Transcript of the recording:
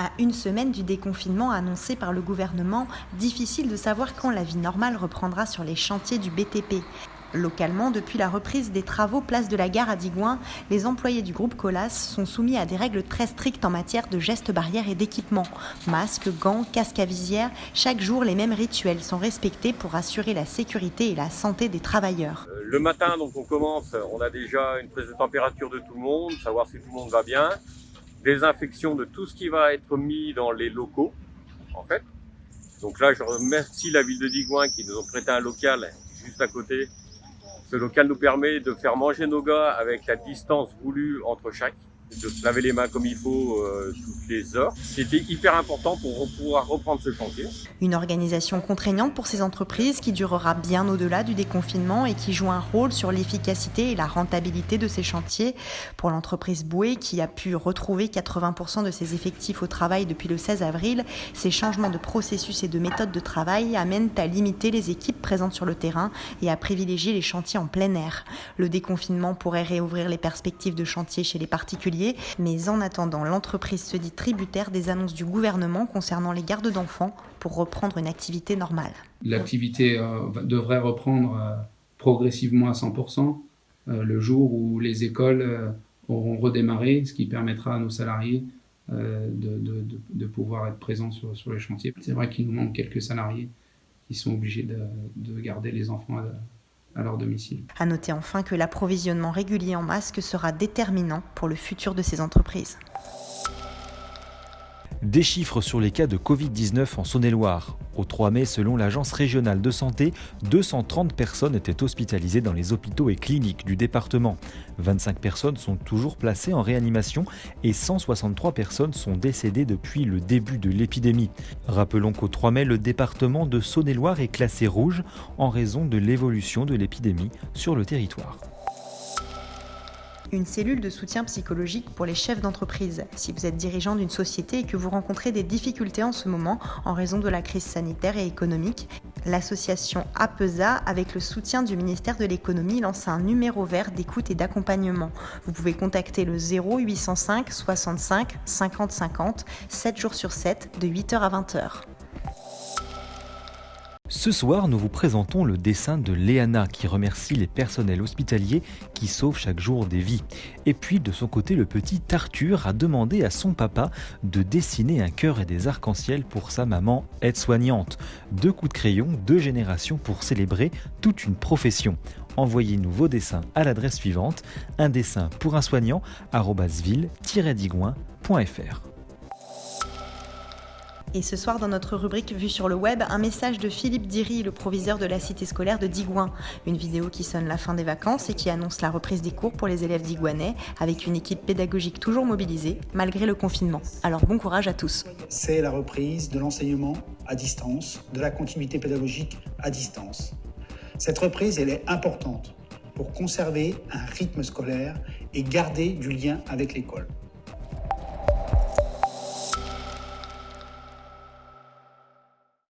À une semaine du déconfinement annoncé par le gouvernement, difficile de savoir quand la vie normale reprendra sur les chantiers du BTP. Localement, depuis la reprise des travaux place de la Gare à Digoin, les employés du groupe Colas sont soumis à des règles très strictes en matière de gestes barrières et d'équipement. Masques, gants, casques à visière, chaque jour les mêmes rituels sont respectés pour assurer la sécurité et la santé des travailleurs. Le matin, donc on commence, on a déjà une prise de température de tout le monde, savoir si tout le monde va bien. Désinfection de tout ce qui va être mis dans les locaux, en fait. Donc là, je remercie la ville de Digoin qui nous ont prêté un local juste à côté. Ce local nous permet de faire manger nos gars avec la distance voulue entre chaque, de se laver les mains comme il faut toutes les heures. C'était hyper important pour pouvoir reprendre ce chantier. Une organisation contraignante pour ces entreprises qui durera bien au-delà du déconfinement et qui joue un rôle sur l'efficacité et la rentabilité de ces chantiers. Pour l'entreprise Boué, qui a pu retrouver 80% de ses effectifs au travail depuis le 16 avril, ces changements de processus et de méthode de travail amènent à limiter les équipes présentes sur le terrain et à privilégier les chantiers en plein air. Le déconfinement pourrait réouvrir les perspectives de chantier chez les particuliers, mais en attendant, l'entreprise se dit tributaire des annonces du gouvernement concernant les gardes d'enfants pour reprendre une activité normale. L'activité devrait reprendre progressivement à 100% le jour où les écoles auront redémarré, ce qui permettra à nos salariés de pouvoir être présents sur les chantiers. C'est vrai qu'il nous manque quelques salariés qui sont obligés de garder les enfants à leur domicile. À noter enfin que l'approvisionnement régulier en masques sera déterminant pour le futur de ces entreprises. Des chiffres sur les cas de Covid-19 en Saône-et-Loire. Au 3 mai, selon l'Agence régionale de santé, 230 personnes étaient hospitalisées dans les hôpitaux et cliniques du département. 25 personnes sont toujours placées en réanimation et 163 personnes sont décédées depuis le début de l'épidémie. Rappelons qu'au 3 mai, le département de Saône-et-Loire est classé rouge en raison de l'évolution de l'épidémie sur le territoire. Une cellule de soutien psychologique pour les chefs d'entreprise. Si vous êtes dirigeant d'une société et que vous rencontrez des difficultés en ce moment en raison de la crise sanitaire et économique, l'association APESA, avec le soutien du ministère de l'économie, lance un numéro vert d'écoute et d'accompagnement. Vous pouvez contacter le 0805 65 50 50, 7 jours sur 7, de 8h à 20h. Ce soir, nous vous présentons le dessin de Léana qui remercie les personnels hospitaliers qui sauvent chaque jour des vies. Et puis, de son côté, le petit Arthur a demandé à son papa de dessiner un cœur et des arcs-en-ciel pour sa maman aide-soignante. 2 coups de crayon, 2 générations pour célébrer toute une profession. Envoyez-nous vos dessins à l'adresse suivante, un dessin pour un soignant @ville-digoin.fr. Et ce soir, dans notre rubrique Vue sur le web, un message de Philippe Diry, le proviseur de la cité scolaire de Digoin. Une vidéo qui sonne la fin des vacances et qui annonce la reprise des cours pour les élèves digoinais, avec une équipe pédagogique toujours mobilisée, malgré le confinement. Alors bon courage à tous. C'est la reprise de l'enseignement à distance, de la continuité pédagogique à distance. Cette reprise, elle est importante pour conserver un rythme scolaire et garder du lien avec l'école.